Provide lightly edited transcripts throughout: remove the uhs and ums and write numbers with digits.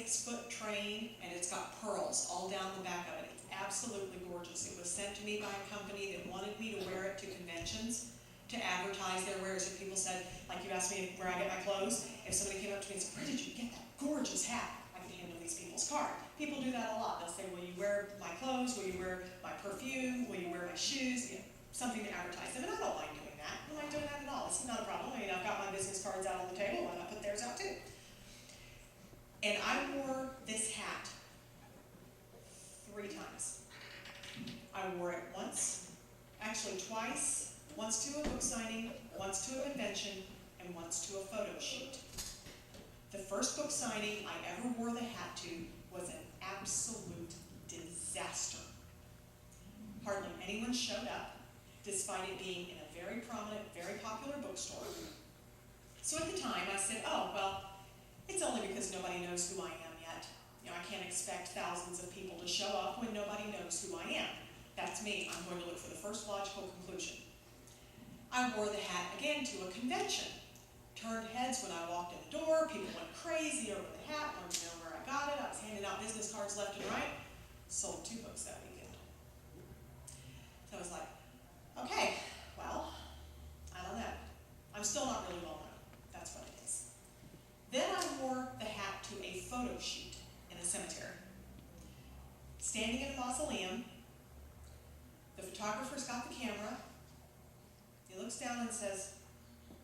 6-foot train, and it's got pearls all down the back of it. It's absolutely gorgeous. It was sent to me by a company that wanted me to wear it to conventions, to advertise their wares. If people said, like you asked me where I get my clothes, if somebody came up to me and said, where did you get that gorgeous hat? I could hand them these people's card. People do that a lot. They'll say, will you wear my clothes? Will you wear my perfume? Will you wear my shoes? You know, something to advertise them. And I don't mind doing that. I don't mind doing that at all. It's not a problem. I mean, I've got my business cards out on the table. Why not put theirs out too? And I wore this hat 3 times. I wore it once, actually twice, once to a book signing, once to a convention, and once to a photo shoot. The first book signing I ever wore the hat to was an absolute disaster. Hardly anyone showed up, despite it being in a very prominent, very popular bookstore. So at the time I said, oh, well, it's only because nobody knows who I am yet. You know, I can't expect thousands of people to show up when nobody knows who I am. That's me. I'm going to look for the first logical conclusion. I wore the hat again to a convention. Turned heads when I walked in the door. People went crazy over the hat, wanted to know where I got it. I was handing out business cards left and right. Sold 2 books that weekend. So I was like, okay, well, I don't know. I'm still not really well known. That's what it is. Then I wore the hat to a photo shoot in a cemetery. Standing in a mausoleum, the photographer's got the camera. He looks down and says,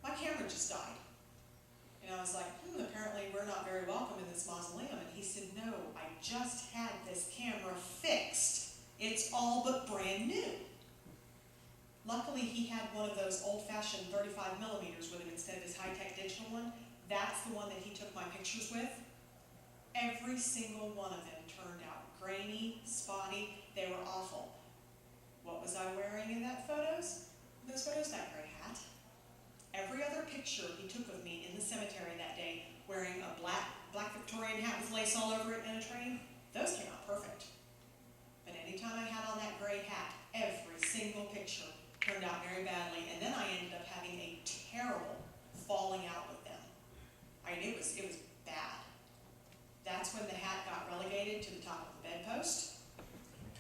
my camera just died. And I was like, apparently we're not very welcome in this mausoleum. And he said, no, I just had this camera fixed. It's all but brand new. Luckily, he had one of those old-fashioned 35 millimeters with him instead of his high-tech digital one. That's the one that he took my pictures with. Every single one of them turned out grainy, spotty. They were awful. What was I wearing in those photos? That gray hat. Every other picture he took of me in the cemetery that day, wearing a black Victorian hat with lace all over it and a train, those came out perfect. But anytime I had on that gray hat, every single picture turned out very badly, and then I ended up having a terrible falling out with them. I mean, it was bad. That's when the hat got relegated to the top of the bedpost.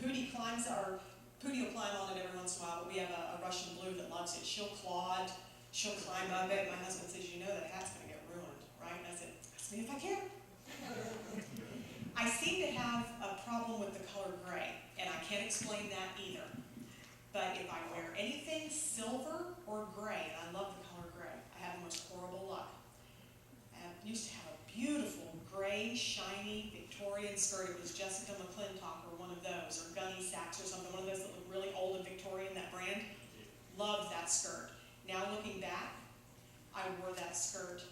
Pootie will climb on it every once in a while, but we have a Russian blue that loves it. She'll claw it, she'll climb up it. My husband says, you know that hat's going to get ruined, right? And I said, ask me if I can. I seem to have a problem with the color gray, and I can't explain that either. But if I wear anything silver or gray, and I love the color gray, I have the most horrible luck. I used to have a beautiful gray, shiny Victorian skirt. It was Jessica McClintock or one of those, or Gunny Sacks or something, one of those that look really old and Victorian, that brand. Loved that skirt. Now looking back, I wore that skirt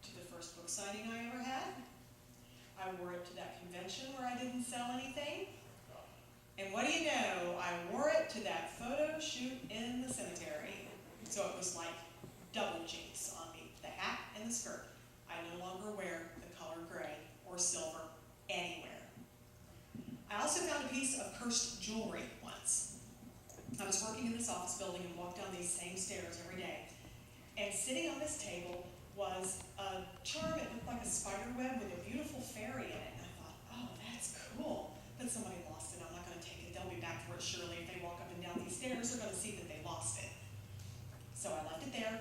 to the first book signing I ever had. I wore it to that convention where I didn't sell anything. And what do you know? I wore it to that photo shoot in the cemetery. So it was like double jinx on me, the hat and the skirt. I no longer wear the color gray or silver anywhere. I also found a piece of cursed jewelry once. I was working in this office building and walked down these same stairs every day. And sitting on this table was a charm that looked like a spider web with a beautiful fairy in it. And I thought, oh, that's cool. But somebody lost it. I'm not going to take it. They'll be back for it surely. If they walk up and down these stairs, they're going to see that they lost it. So I left it there.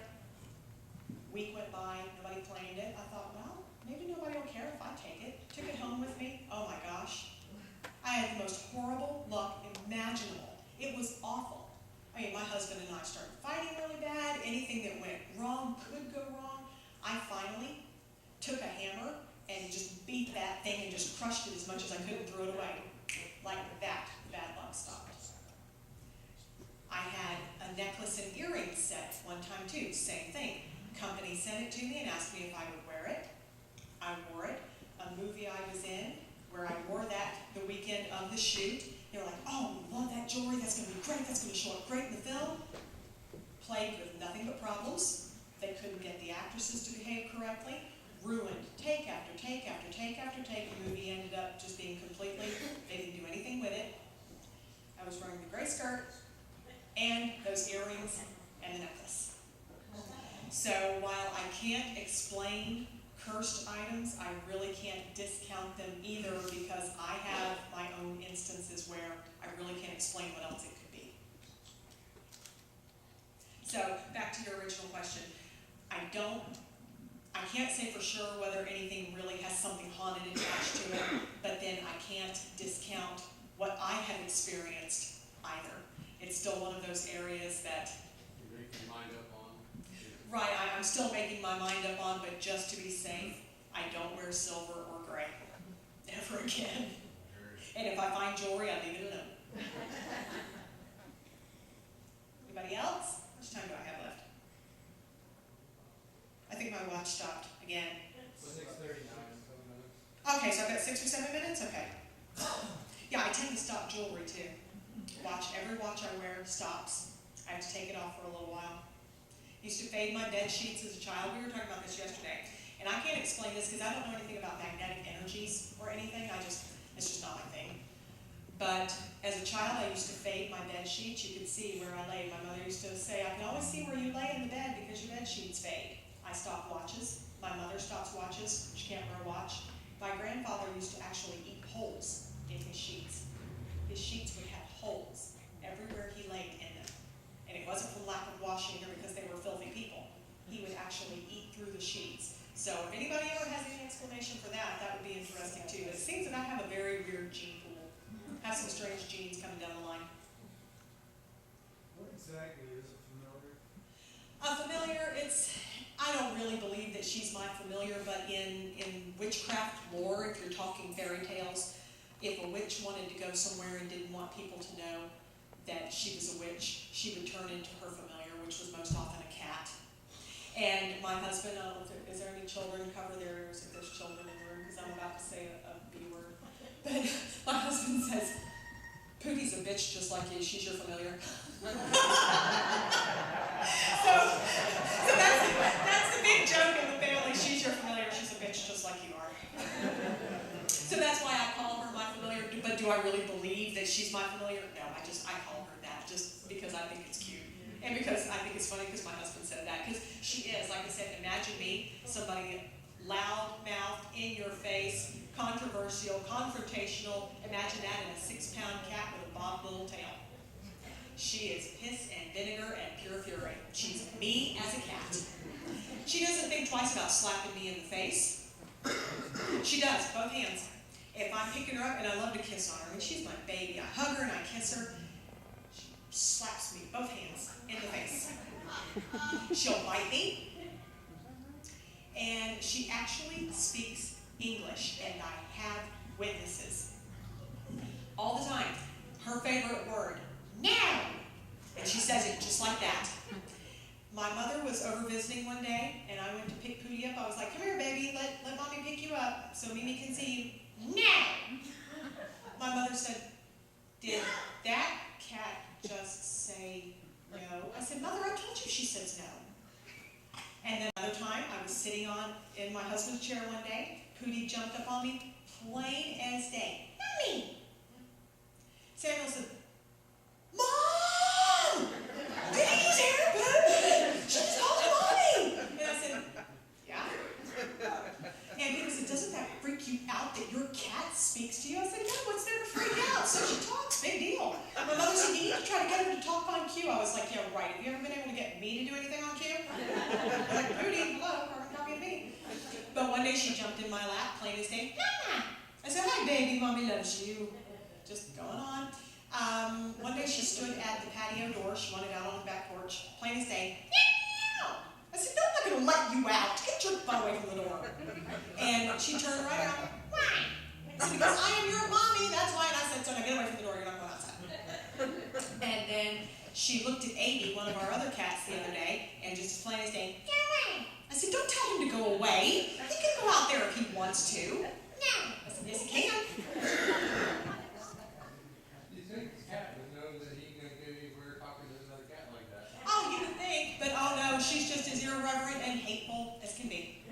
Week went by, nobody claimed it. I thought, well, maybe nobody will care if I take it. Took it home with me. Oh my gosh. I had the most horrible luck imaginable. It was awful. I mean, my husband and I started fighting really bad. Anything that went wrong could go wrong. I finally took a hammer and just beat that thing and just crushed it as much as I could and threw it away. Like that, bad luck stopped. I had a necklace and earring set one time too, same thing. Company sent it to me and asked me if I would wear it. I wore it. A movie I was in where I wore that the weekend of the shoot. They were like, oh, we love that jewelry. That's going to be great. That's going to show up great in the film. Plagued with nothing but problems. They couldn't get the actresses to behave correctly. Ruined take after take after take after take. The movie ended up just being completely, they didn't do anything with it. I was wearing the gray skirt and those earrings and the necklace. So while I can't explain cursed items, I really can't discount them either because I have my own instances where I really can't explain what else it could be. So, back to your original question. I can't say for sure whether anything really has something haunted attached to it, but then I can't discount what I have experienced either. It's still one of those areas that you make your mind up on. Right, I'm still making my mind up on, but just to be safe, I don't wear silver or gray ever again. And if I find jewelry, I leave it alone. Anybody else? How much time do I have left? I think my watch stopped again. 6:39. Okay, so I've got 6 or 7 minutes? Okay. Yeah, I tend to stop jewelry too. Every watch I wear stops. I have to take it off for a little while. Used to fade my bed sheets as a child. We were talking about this yesterday. And I can't explain this because I don't know anything about magnetic energies or anything. It's just not my thing. But as a child, I used to fade my bed sheets. You could see where I laid. My mother used to say, I can always see where you lay in the bed because your bed sheets fade. I stopped watches. My mother stops watches. She can't wear a watch. My grandfather used to actually eat holes in his sheets. His sheets would have holes everywhere he laid in them. And it wasn't from lack of washing or because they were filthy people. He would actually eat through the sheets. So if anybody ever has any explanation for that, that would be interesting too. It seems that I have a very weird gene pool. I have some strange genes coming down the line. What exactly is a familiar? A familiar, I don't really believe that she's my familiar, but in witchcraft lore, if you're talking fairy tales, if a witch wanted to go somewhere and didn't want people to know that she was a witch, she would turn into her familiar, which was most often a cat. And my husband, is there any children? Cover their ears if there's children in the room, because I'm about to say a B word. But my husband says, Pootie's a bitch just like you, she's your familiar. so that's the big joke in the family, she's your familiar, she's a bitch just like you are. So that's why I call her my familiar, but do I really believe that she's my familiar? No, I call her that just because I think it's cute. And because I think it's funny because my husband said that, because she is, like I said, imagine me, somebody loud-mouthed, in your face, controversial, confrontational, imagine that in a 6-pound cat with a bob little tail. She is piss and vinegar and pure fury. She's me as a cat. She doesn't think twice about slapping me in the face. She does, both hands. If I'm picking her up, and I love to kiss on her, I mean, she's my baby. I hug her and I kiss her. She slaps me, both hands, in the face. She'll bite me. And she actually speaks English, and I have witnesses. All the time. Her favorite word, now! And she says it just like that. My mother was over visiting one day, and I went to pick Pootie up. I was like, come here, baby, let mommy pick you up so Mimi can see you. Now! My mother said, did that cat just say no? I said, Mother, I told you she says no. And then another time, I was sitting in my husband's chair one day. Pootie jumped up on me, plain as day. Mommy! Samuel said, Mom! Did he use hairpin? She just called him Mommy! And I said, yeah. And he said, doesn't that freak you out that your cat speaks to you? I said, no, what's there to freak out? So she talks, big deal. My mother said, you need to try to get her to talk on cue. I was like, yeah, right. Have you ever been able to get me to do anything on cue? Like, Pootie, hello, carbon copy of me. But one day she jumped in my lap, plain as day, Mama! I said, hi, baby, Mommy loves you. Just going on. One day she stood at the patio door. She wanted out on the back porch, plain as day. Meow! I said, no, I'm not going to let you out. Get your butt away from the door. And she turned right around. Why? I said, because I am your mommy. That's why. And I said, so now get away from the door. You're not going outside. And then she looked at Amy, one of our other cats, the other day, and just plain as day, get away. I said, don't tell him to go away. He can go out there if he wants to. No. I said, yes, he can. Oh, you would think, but oh no, she's just as irreverent and hateful as can be.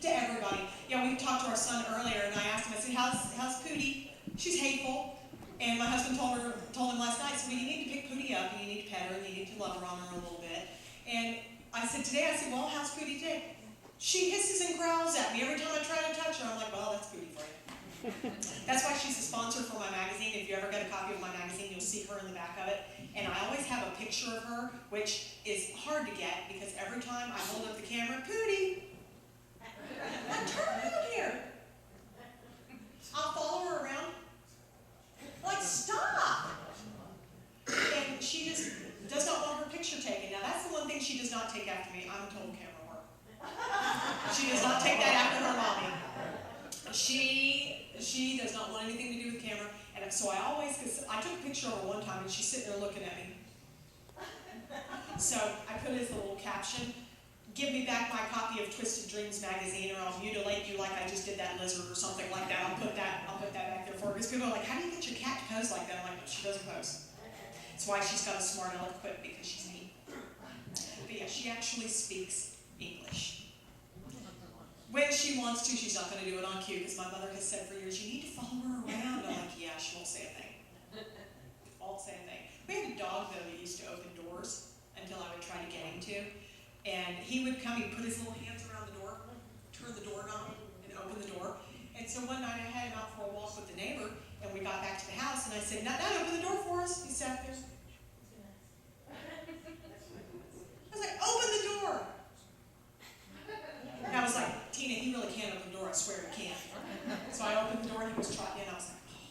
To everybody. Yeah, we talked to our son earlier, and I asked him, I said, how's Pootie? She's hateful. And my husband told him last night, so you need to pick Pootie up, and you need to pet her, and you need to love her on her a little bit. And I said, well, how's Pootie today? She hisses and growls at me every time I try to touch her. I'm like, well, that's booty for you. That's why she's a sponsor for my magazine. If you ever get a copy of my magazine, you'll see her in the back of it. And I always have a picture of her, which is hard to get because every time I hold up the camera, Pootie, turn around here. I'll follow her around. Like, stop! And she just does not want her picture taken. Now, that's the one thing she does not take after me. I'm a total camera whore. She does not take that after her mommy. She does not want anything to do with camera. And so I always, because I took a picture of her one time and she's sitting there looking at me. So I put as a little caption, give me back my copy of Twisted Dreams magazine or I'll mutilate you like I just did that lizard or something like that. I'll put that back there for her. Because people are like, how do you get your cat to pose like that? I'm like, she doesn't pose. That's why she's got a smart aleck quip, because she's me. But yeah, she actually speaks English. When she wants to, she's not going to do it on cue, because my mother has said for years, you need to follow her around. I'm like, yeah, she won't say a thing. Won't say a thing. We had a dog, though, that used to open doors until I would try to get him to. And he would come, he'd put his little hands around the door, turn the doorknob, and open the door. And so one night I had him out for a walk with the neighbor, and we got back to the house, and I said, Nut, open the door for us. He sat there. I was like, open the door. And I was like, Tina, he really can't open the door, I swear he can't. So I opened the door and he was trotting in, I was like, oh.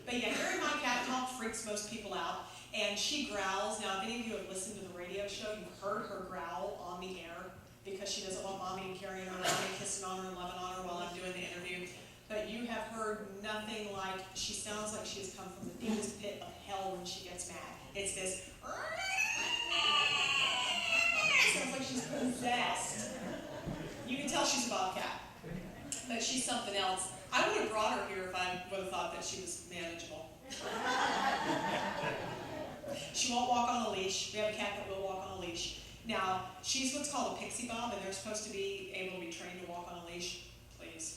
But yeah, hearing my cat talk freaks most people out, and she growls. Now, if any of you have listened to the radio show, you've heard her growl on the air, because she doesn't want mommy carrying her around and kissing on her and loving on her while I'm doing the interview. But you have heard nothing like, she sounds like she has come from the deepest pit of hell when she gets mad. It's this, sounds like she's possessed. You can tell she's a bobcat, but she's something else. I would have brought her here if I would have thought that she was manageable. She won't walk on a leash. We have a cat that will walk on a leash. Now, she's what's called a pixie bob, and they're supposed to be able to be trained to walk on a leash. Please.